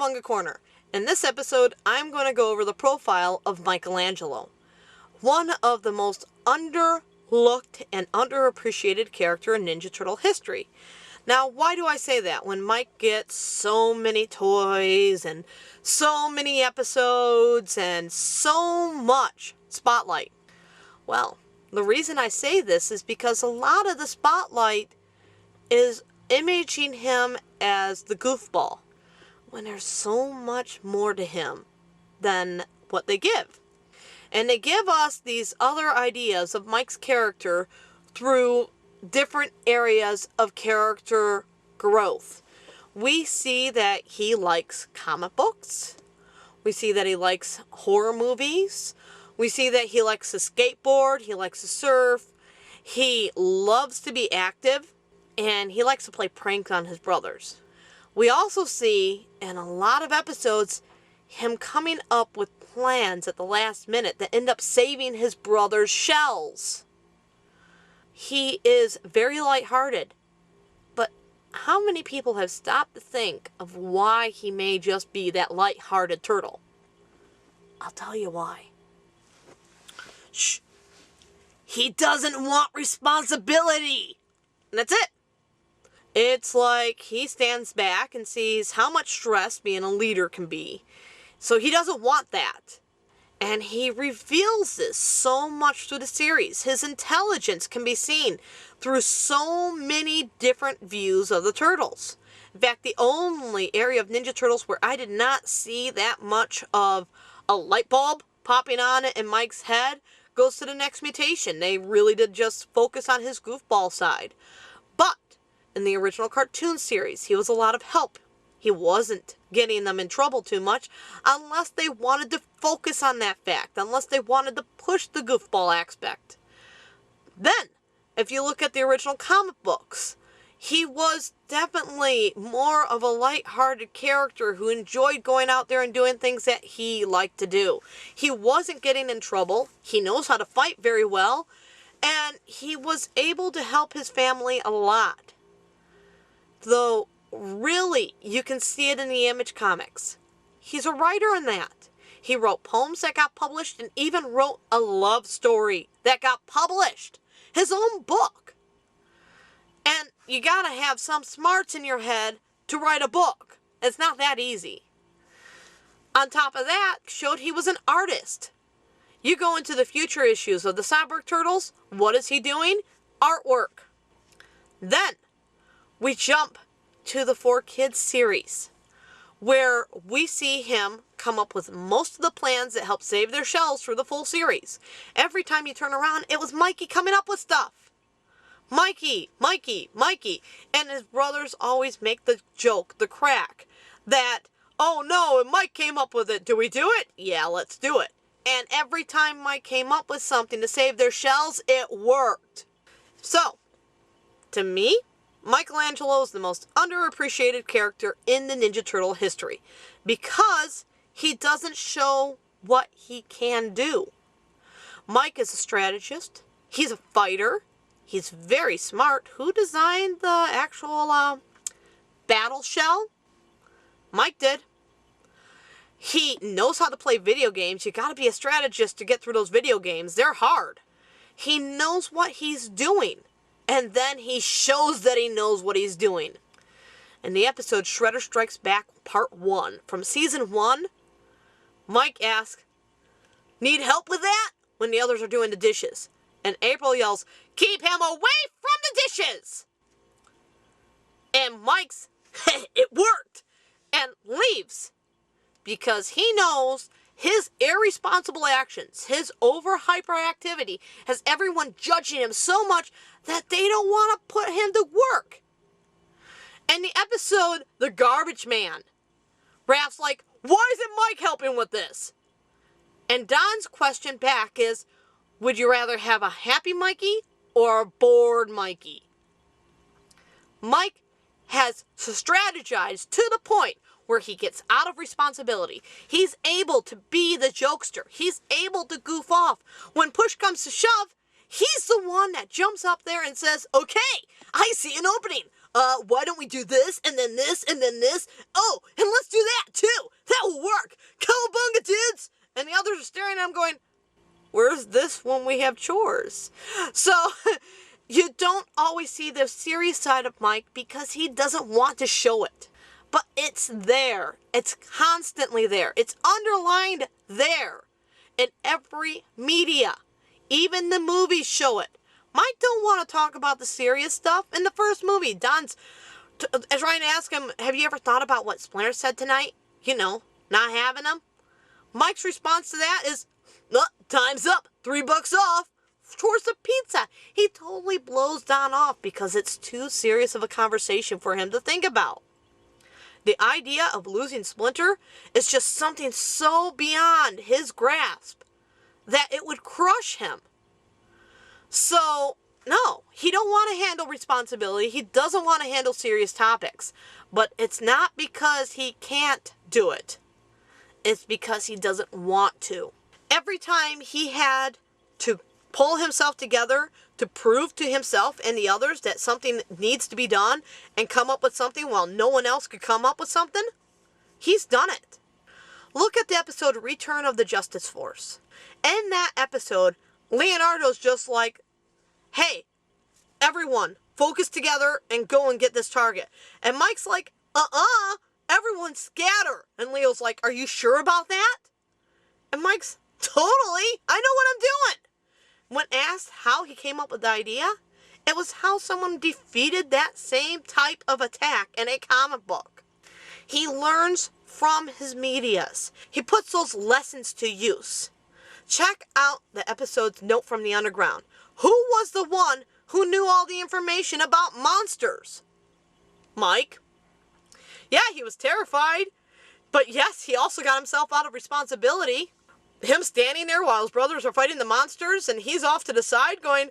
Cowabunga Corner. In this episode, I'm going to go over the profile of Michaelangelo, one of the most underlooked and underappreciated character in Ninja Turtle history. Now, why do I say that when Mike gets so many toys and so many episodes and so much spotlight? Well, the reason I say this is because a lot of the spotlight is imaging him as the goofball, when there's so much more to him than what they give. And they give us these other ideas of Mike's character through different areas of character growth. We see that he likes comic books. We see that he likes horror movies. We see that he likes to skateboard. He likes to surf. He loves to be active. And he likes to play pranks on his brothers. We also see, in a lot of episodes, him coming up with plans at the last minute that end up saving his brother's shells. He is very lighthearted. But how many people have stopped to think of why he may just be that lighthearted turtle? I'll tell you why. Shh. He doesn't want responsibility. And that's it. It's like he stands back and sees how much stress being a leader can be. So he doesn't want that. And he reveals this so much through the series. His intelligence can be seen through so many different views of the turtles. In fact, the only area of Ninja Turtles where I did not see that much of a light bulb popping on in Mike's head goes to the next mutation. They really did just focus on his goofball side. But in the original cartoon series, he was a lot of help. He wasn't getting them in trouble too much unless they wanted to focus on that fact, unless they wanted to push the goofball aspect. Then, if you look at the original comic books, he was definitely more of a light-hearted character who enjoyed going out there and doing things that he liked to do. He wasn't getting in trouble. He knows how to fight very well. And he was able to help his family a lot. Though, really, you can see it in the Image comics. He's a writer in that. He wrote poems that got published and even wrote a love story that got published. His own book. And you gotta have some smarts in your head to write a book. It's not that easy. On top of that, showed he was an artist. You go into the future issues of the Cyborg Turtles, what is he doing? Artwork. Then, we jump to the 4Kids series, where we see him come up with most of the plans that help save their shells through the full series. Every time you turn around, it was Mikey coming up with stuff. Mikey, Mikey, Mikey. And his brothers always make the joke, the crack, that, oh no, Mike came up with it. Do we do it? Yeah, let's do it. And every time Mike came up with something to save their shells, it worked. So, to me, Michaelangelo is the most underappreciated character in the Ninja Turtle history because he doesn't show what he can do. Mike is a strategist. He's a fighter. He's very smart. Who designed the actual battle shell? Mike did. He knows how to play video games. You gotta be a strategist to get through those video games. They're hard. He knows what he's doing. And then he shows that he knows what he's doing. In the episode Shredder Strikes Back Part 1, from Season 1, Mike asks, "Need help with that?" when the others are doing the dishes. And April yells, "Keep him away from the dishes!" And Mike's, it worked, and leaves. Because he knows his irresponsible actions, his over-hyperactivity, has everyone judging him so much that they don't want to put him to work. And the episode, The Garbage Man, Raph's like, "Why isn't Mike helping with this?" And Don's question back is, would you rather have a happy Mikey or a bored Mikey? Mike has strategized to the point where he gets out of responsibility. He's able to be the jokester. He's able to goof off. When push comes to shove, he's the one that jumps up there and says, "Okay, I see an opening. why don't we do this, and then this, and then this? Oh, and let's do that too. That will work. Cowabunga, dudes! And the others are staring at him going, where's this when we have chores? So, you don't always see the serious side of Mike because he doesn't want to show it. But it's there. It's constantly there. It's underlined there in every media. Even the movies show it. Mike don't want to talk about the serious stuff. In the first movie, Don's trying to ask him, have you ever thought about what Splinter said tonight? You know, not having him. Mike's response to that is, time's up. $3 off. Towards the pizza. He totally blows Don off because it's too serious of a conversation for him to think about. The idea of losing Splinter is just something so beyond his grasp that it would crush him. So, no, he don't want to handle responsibility. He doesn't want to handle serious topics. But it's not because he can't do it. It's because he doesn't want to. Every time he had to pull himself together to prove to himself and the others that something needs to be done and come up with something while no one else could come up with something, he's done it. Look at the episode Return of the Justice Force. In that episode, Leonardo's just like, hey, everyone, focus together and go and get this target. And Mike's like, everyone scatter. And Leo's like, are you sure about that? And Mike's, totally, I know what I'm doing. When asked how he came up with the idea, it was how someone defeated that same type of attack in a comic book. He learns from his medias. He puts those lessons to use. Check out the episode's Note from the Underground. Who was the one who knew all the information about monsters? Mike. Yeah, he was terrified. But yes, he also got himself out of responsibility. Him standing there while his brothers are fighting the monsters and he's off to the side going,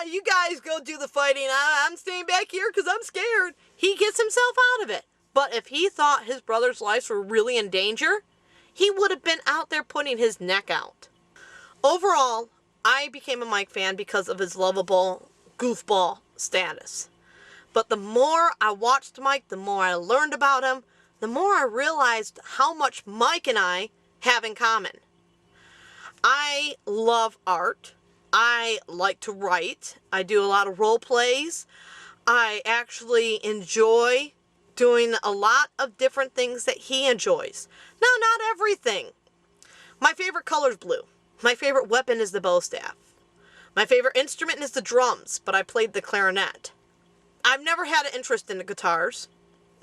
you guys go do the fighting. I'm staying back here because I'm scared. He gets himself out of it. But if he thought his brothers' lives were really in danger, he would have been out there putting his neck out. Overall, I became a Mike fan because of his lovable goofball status. But the more I watched Mike, the more I learned about him, the more I realized how much Mike and I have in common. I love art. I like to write. I do a lot of role plays. I actually enjoy doing a lot of different things that he enjoys. Now, not everything. My favorite color is blue. My favorite weapon is the bow staff. My favorite instrument is the drums, but I played the clarinet. I've never had an interest in the guitars.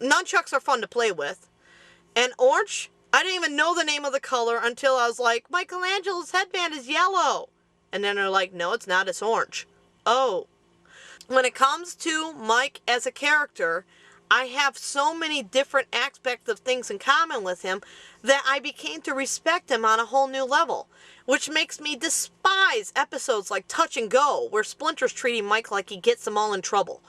Nunchucks are fun to play with. And orange, I didn't even know the name of the color until I was like, Michelangelo's headband is yellow. And then they're like, no, it's not, it's orange. Oh. When it comes to Mike as a character, I have so many different aspects of things in common with him that I became to respect him on a whole new level, which makes me despise episodes like Touch and Go, where Splinter's treating Mike like he gets them all in trouble,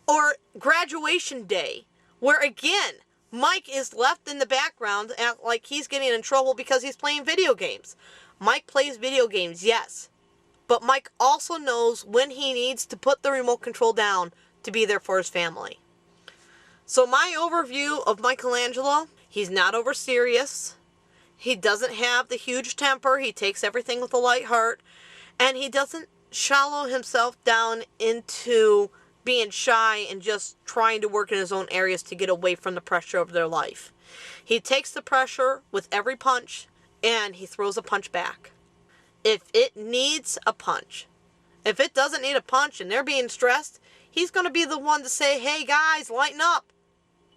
or Graduation Day, where again, Mike is left in the background like he's getting in trouble because he's playing video games. Mike plays video games, yes, but Mike also knows when he needs to put the remote control down to be there for his family. So my overview of Michaelangelo, he's not over serious. He doesn't have the huge temper. He takes everything with a light heart. And he doesn't shallow himself down into being shy and just trying to work in his own areas to get away from the pressure of their life. He takes the pressure with every punch and he throws a punch back. If it needs a punch, if it doesn't need a punch and they're being stressed, he's going to be the one to say, hey guys, lighten up.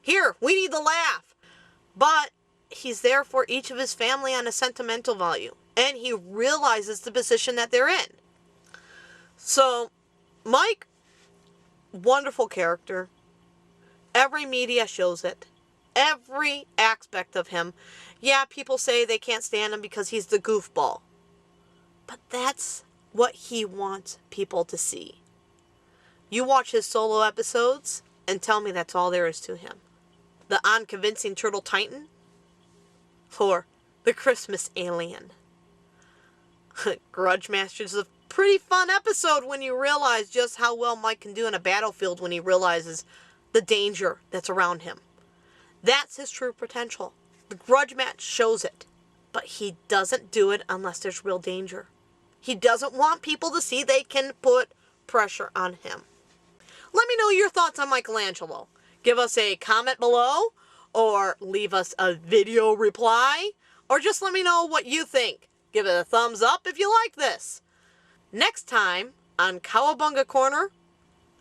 Here, we need the laugh. But he's there for each of his family on a sentimental value. And he realizes the position that they're in. So, Mike, wonderful character. Every media shows it. Every aspect of him. Yeah, people say they can't stand him because he's the goofball. But that's what he wants people to see. You watch his solo episodes and tell me that's all there is to him. The unconvincing Turtle Titan, or the Christmas Alien. Grudge Masters is a pretty fun episode when you realize just how well Mike can do in a battlefield when he realizes the danger that's around him. That's his true potential. The grudge match shows it. But he doesn't do it unless there's real danger. He doesn't want people to see they can put pressure on him. Let me know your thoughts on Michaelangelo. Give us a comment below, or leave us a video reply, or just let me know what you think. Give it a thumbs up if you like this. Next time on Cowabunga Corner,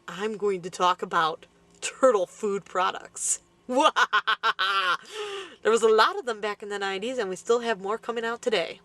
I'm going to talk about turtle food products. There was a lot of them back in the 90s, and we still have more coming out today.